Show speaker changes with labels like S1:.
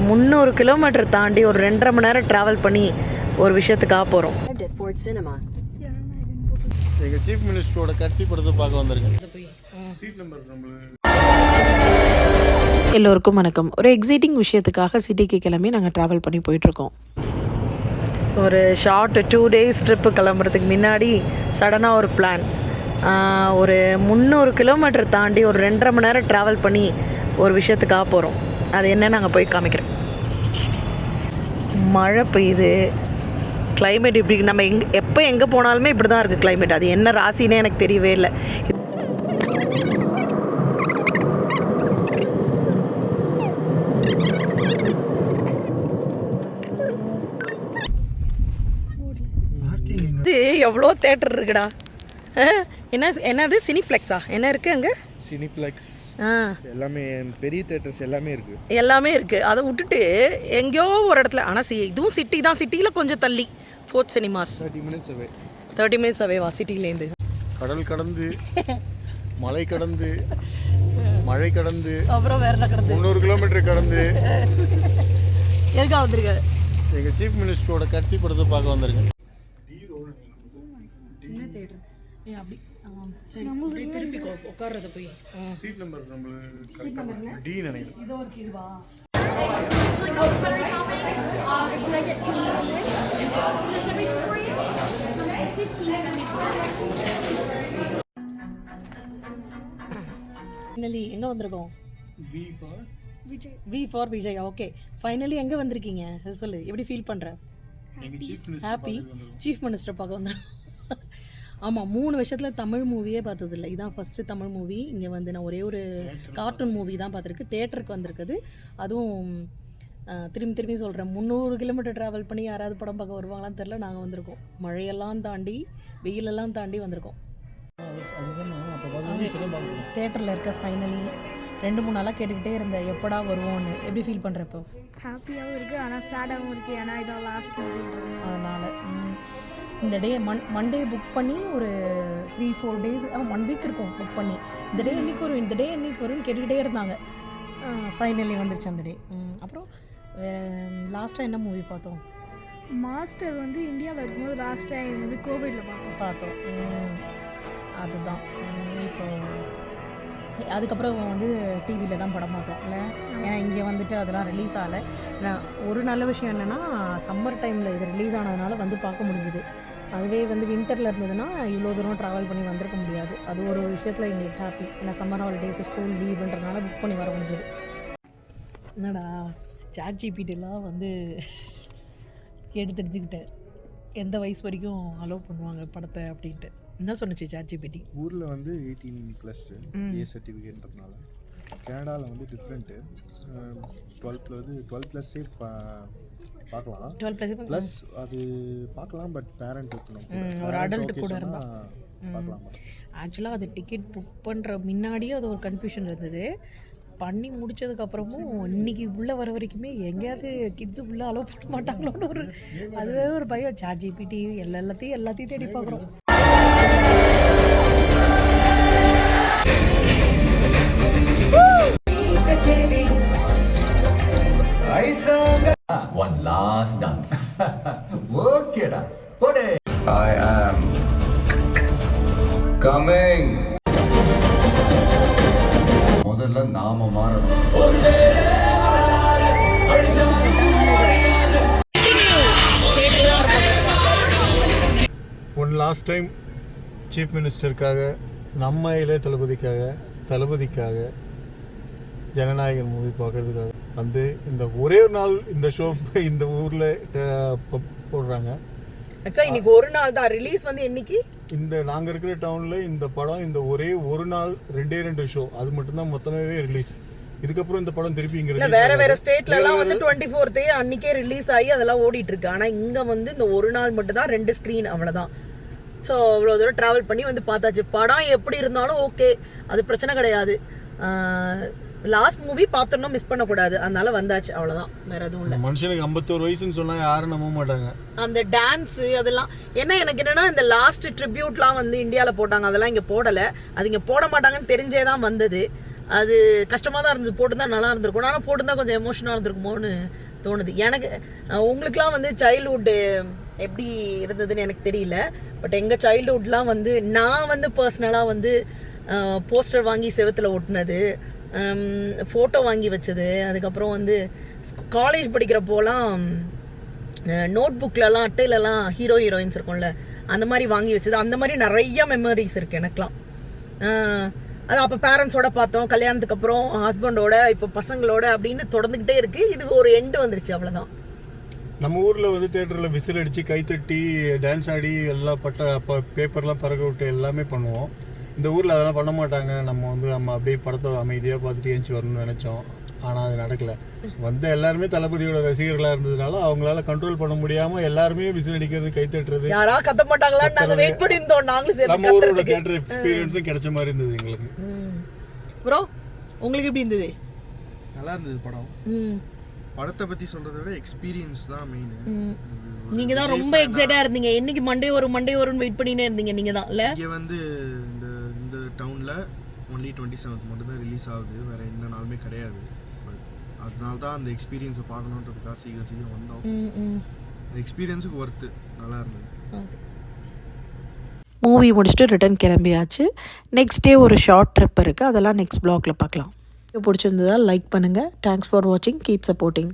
S1: 300 kilometre தாண்டி ஒரு 2.5 மணி நேரம் ட்ராவல் பண்ணி ஒரு விஷயத்துக்காக போகிறோம்.
S2: எங்கள் சீஃப் மினிஸ்டரோட கடைசி படத்தை பார்க்க வந்திருக்கேன்.
S1: எல்லோருக்கும் வணக்கம். ஒரு எக்ஸைட்டிங் விஷயத்துக்காக சிட்டிக்கு கிளம்பி நாங்கள் ட்ராவல் பண்ணி போயிட்டுருக்கோம். ஒரு ஷார்ட் 2 days ட்ரிப்பு கிளம்புறதுக்கு முன்னாடி சடனாக ஒரு பிளான். ஒரு 300 கிலோமீட்டர் தாண்டி ஒரு 2.5 மணி நேரம் ட்ராவல் பண்ணி ஒரு விஷயத்துக்காக போகிறோம். அது என்ன நாங்கள் போய் காமிக்கிறோம். மழை பெய்யுது, கிளைமேட் இப்படி நம்ம எப்போ எங்கே போனாலுமே இப்படி தான் இருக்குது கிளைமேட். அது என்ன ராசினே எனக்கு தெரியவே இல்லை. இது எவ்வளோ தேட்டர் இருக்குடா. என்னது சினிப்ளெக்ஸா என்ன இருக்குது அங்கே?
S2: சினிப்ளெக்ஸ் எல்லாமே பெரிய தேட்டர்ஸ் எல்லாமே இருக்குது.
S1: அதை விட்டுட்டு எங்கேயோ ஒரு இடத்துல, ஆனால் இதுவும் சிட்டி தான். சிட்டியில் கொஞ்சம் தள்ளி ஃபோர்த் சினிமாஸ் 30 minutes அவேவா சிட்டிலேருந்து.
S2: கடல் கடந்து மலை கடந்து மழை கடந்து
S1: அப்புறம் வேற என்ன கடந்து
S2: 300 கிலோமீட்டர் கடந்து
S1: எதுக்காக வந்திருக்க?
S2: எங்கள் சீஃப் மினிஸ்டரோட கடைசி படத்தை பார்க்க வந்திருக்கேன்.
S1: சின்ன தேட்டர் அப்படி சரி, திருப்பி உட்கார்றத போய்
S2: சீட் நம்பர் நம்மளுக்கு டி நினைக்கிறேன்.
S1: இதோ இருக்கு இதுவா? ஃபைனலி எங்கே வந்திருக்கோம்? V for Vijay. Okay, finally எங்கே வந்திருக்கீங்க சொல்லு. எப்படி ஃபீல் பண்ணுற? ஹாப்பி. சீஃப் மினிஸ்டர் பார்க்க வந்தேன். ஆமாம், 3 வருஷத்தில் தமிழ் மூவியே பார்த்ததில்லை. இதான் ஃபஸ்ட்டு தமிழ் மூவி. இங்கே வந்து நான் ஒரே ஒரு கார்ட்டூன் மூவி தான் பார்த்துருக்கு. தேட்டருக்கு வந்திருக்குது. அதுவும் திரும்பி சொல்கிறேன், 300 கிலோமீட்டர் ட்ராவல் பண்ணி யாராவது படம் பார்க்க வருவாங்களான்னு தெரில. நாங்கள் வந்திருக்கோம், மழையெல்லாம் தாண்டி வெயிலெல்லாம் தாண்டி வந்திருக்கோம். தேட்டரில் இருக்க ஃபைனலி 2-3 நாளாக கேட்டுக்கிட்டே இருந்தேன் எப்படா வருவோன்னு. எப்படி ஃபீல் பண்ணுறப்போ?
S3: ஹாப்பியாகவும் இருக்குது, ஆனால் சேடாகவும் இருக்குது. ஏன்னா இதான் லாஸ்ட் மூவி.
S1: அதனால் இந்த டே மண்டே புக் பண்ணி ஒரு 3-4 days 1 week இருக்கும் புக் பண்ணி. இந்த டே என்னைக்கு வரும்னு கேட்டுக்கிட்டே இருந்தாங்க. ஃபைனலி வந்துருச்சு அந்த டே. அப்புறம் லாஸ்ட்டாக என்ன மூவி பார்த்தோம்?
S3: மாஸ்டர் வந்து இந்தியாவில் இருக்கும்போது லாஸ்ட் டைம் வந்து கோவிடில் பார்த்தோம்.
S1: அதுதான். இப்போ அதுக்கப்புறம் வந்து டிவியில் தான் படம் பார்த்தோம் இல்லை? ஏன்னா இங்கே வந்துட்டு அதெல்லாம் ரிலீஸ் ஆகலை. நான் ஒரு நல்ல விஷயம் என்னென்னா, சம்மர் டைமில் இது ரிலீஸ் ஆனதுனால வந்து பார்க்க முடிஞ்சுது. அதுவே வந்து வின்டரில் இருந்ததுன்னா இவ்வளோ தூரம் ட்ராவல் பண்ணி வந்திருக்க முடியாது. அது ஒரு விஷயத்தில் எங்களுக்கு ஹாப்பி. ஏன்னா சம்மர் ஹாலிடேஸ், ஸ்கூல் லீவுன்றதுனால புக் பண்ணி வர முடிஞ்சுது. என்னடா ChatGPTலாம் வந்து கேட்டு தெரிஞ்சுக்கிட்டேன் எந்த வயசு வரைக்கும் அலோவ் பண்ணுவாங்க படத்தை அப்படின்ட்டு. என்ன சொன்னிச்சு ChatGPT?
S2: ஊரில் வந்து 18+ ஏ சர்டிஃபிகேட்ன்றதுனால. கனடாவில் வந்து டிஃப்ரெண்ட்டு. 12+ஏ பார்க்கலாம். 12+ அது பார்க்கலாம், பட் பேரண்ட் இருக்கணும்.
S1: ஒரு அடல்ட் கூட இருந்தால்
S2: பார்க்கலாம்.
S1: ஆக்சுவலாக அது டிக்கெட் புக் பண்ணுற முன்னாடியே அது ஒரு கன்ஃபியூஷன் இருந்தது. பண்ணி முடித்ததுக்கப்புறமும் இன்றைக்கி உள்ளே வர வரைக்குமே எங்கேயாவது கிட்ஸு உள்ளே அலோவ் பண்ண மாட்டாங்களோன்னு ஒரு அது வேறு ஒரு பயம். ChatGPT எல்லாத்தையும் தேடி பார்க்குறோம்.
S4: One last dance. Okay da. Pode. I am coming. முதல்ல நாம மாறணும்.
S2: ஒன் லாஸ்ட் டைம் சீஃப் மினிஸ்டருக்காக, நம்ம இளைய தளபதிக்காக ஜனநாயகன் மூவி பார்க்கறதுக்காக வந்து இந்த ஒரே ஒரு நாள் இந்த ஷோ இந்த ஊரில் போடுறாங்க.
S1: ஆக்சுவலாக இன்னைக்கு ஒரு நாள் தான் ரிலீஸ். வந்து என்னைக்கு
S2: இந்த நாங்கள் இருக்கிற டவுனில் இந்த படம் இந்த ஒரே ஒரு நாள் 2 ஷோ அது மட்டும்தான் மொத்தமாகவே ரிலீஸ். இதுக்கப்புறம் இந்த படம் திருப்பி இங்கே
S1: வேற ஸ்டேட்லலாம் வந்து 24th அன்னைக்கே ரிலீஸ் ஆகி அதெல்லாம் ஓடிட்டு இருக்கு. ஆனால் இங்கே வந்து இந்த ஒரு நாள் மட்டும் தான் 2 ஸ்க்ரீன், அவ்வளோதான். ஸோ அவ்வளோ தூரம் ட்ராவல் பண்ணி வந்து பார்த்தாச்சு. படம் எப்படி இருந்தாலும் ஓகே, அது பிரச்சனை கிடையாது. லாஸ்ட் மூவி பார்த்தோம்னா மிஸ் பண்ணக்கூடாது, அதனால வந்தாச்சு, அவ்வளோதான். வேற எதுவும் இல்லை.
S2: மனுஷனுக்கு 51 வயசுன்னு சொன்னால் யாரும் நம்ப மாட்டாங்க.
S1: அந்த டான்ஸு அதெல்லாம் என்ன எனக்கு என்னன்னா, இந்த லாஸ்ட் ட்ரிபியூட்லாம் வந்து இந்தியாவில் போட்டாங்க, அதெல்லாம் இங்கே போடலை. அது இங்கே போட மாட்டாங்கன்னு தெரிஞ்சே தான் வந்தது. அது கஷ்டமாக தான் இருந்தது. போட்டுருந்தா நல்லா இருந்திருக்கும், ஆனால் போட்டுருந்தா கொஞ்சம் எமோஷனாக இருந்திருக்குமோன்னு தோணுது எனக்கு. உங்களுக்குலாம் வந்து சைல்ட்ஹுட்டு எப்படி இருந்ததுன்னு எனக்கு தெரியல. பட் எங்கள் சைல்ட்ஹுட்லாம் வந்து நான் வந்து பர்சனலாக வந்து போஸ்டர் வாங்கி செவுத்தில் ஒட்டினது, ஃபோட்டோ வாங்கி வச்சது, அதுக்கப்புறம் வந்து காலேஜ் படிக்கிறப்போலாம் நோட் புக்லலாம் அட்டையிலலாம் ஹீரோயின்ஸ் இருக்கும்ல, அந்த மாதிரி வாங்கி வச்சது, அந்த மாதிரி நிறைய மெமரிஸ் இருக்குது எனக்குலாம். அது அப்போ பேரண்ட்ஸோட பார்த்தோம், கல்யாணத்துக்கு அப்புறம் ஹஸ்பண்டோட, இப்போ பசங்களோட அப்படின்னு தொடர்ந்துக்கிட்டே இருக்குது. இது ஒரு எண்டு வந்துருச்சு, அவ்வளோதான்.
S2: நம்ம ஊரில் வந்து தேட்டரில் விசில் அடித்து கைத்தட்டி டான்ஸ் ஆடி எல்லாம் அப்போ பேப்பர்லாம் பறக்க விட்டு எல்லாமே பண்ணுவோம். இந்த ஊரில் அதெல்லாம் பண்ண மாட்டாங்க. நம்ம அப்படியே படத்தை அமைதியாக பார்த்துட்டு ஏஞ்சி வரணும்னு நினச்சோம். ஆனால் அது நடக்கலை. வந்து எல்லாருமே தளபதியோட ரசிகர்களாக இருந்ததுனால அவங்களால கண்ட்ரோல் பண்ண முடியாமல் எல்லாருமே விசில் அடிக்கிறது, கைத்தட்டுறது,
S1: யாரா கத்த மாட்டாங்களான்னு நாங்கள் வெயிட் பண்ணியிருந்தோம். நாங்களும்
S2: நம்ம ஊரோட தேட்டர் எக்ஸ்பீரியன்ஸும் கிடைச்ச மாதிரி இருந்தது எங்களுக்கு.
S1: ப்ரோ உங்களுக்கு எப்படி இருந்தது?
S5: நல்லா இருந்தது படம். படத்தை பற்றி சொல்கிறத விட எக்ஸ்பீரியன்ஸ் தான் மெயின்.
S1: நீங்கள் தான் ரொம்ப எக்ஸைட்டாக இருந்தீங்க. என்னைக்கு மண்டே வரும்னு வெயிட் பண்ணினே இருந்தீங்க நீங்கள் தான் இல்லை?
S5: இங்கே வந்து இந்த டவுனில் ஒன்லி 27th மட்டும்தான் ரிலீஸ் ஆகுது, வேறு எந்த நாளுமே கிடையாது. அதனால தான் அந்த எக்ஸ்பீரியன்ஸை பார்க்கணுன்றதுக்காக சீக்கிரம் வந்தோம். அந்த எக்ஸ்பீரியன்ஸுக்கு ஒர்த்து, நல்லா இருந்தது.
S1: மூவி முடிச்சுட்டு ரிட்டர்ன் கிளம்பியாச்சு. நெக்ஸ்ட் டே ஒரு ஷார்ட் ட்ரிப் இருக்குது, அதெல்லாம் நெக்ஸ்ட் ப்ளாகில் பார்க்கலாம். பிடிச்சிருந்ததா லைக் பண்ணுங்கள். தேங்க்ஸ் ஃபார் வாட்சிங். Keep supporting.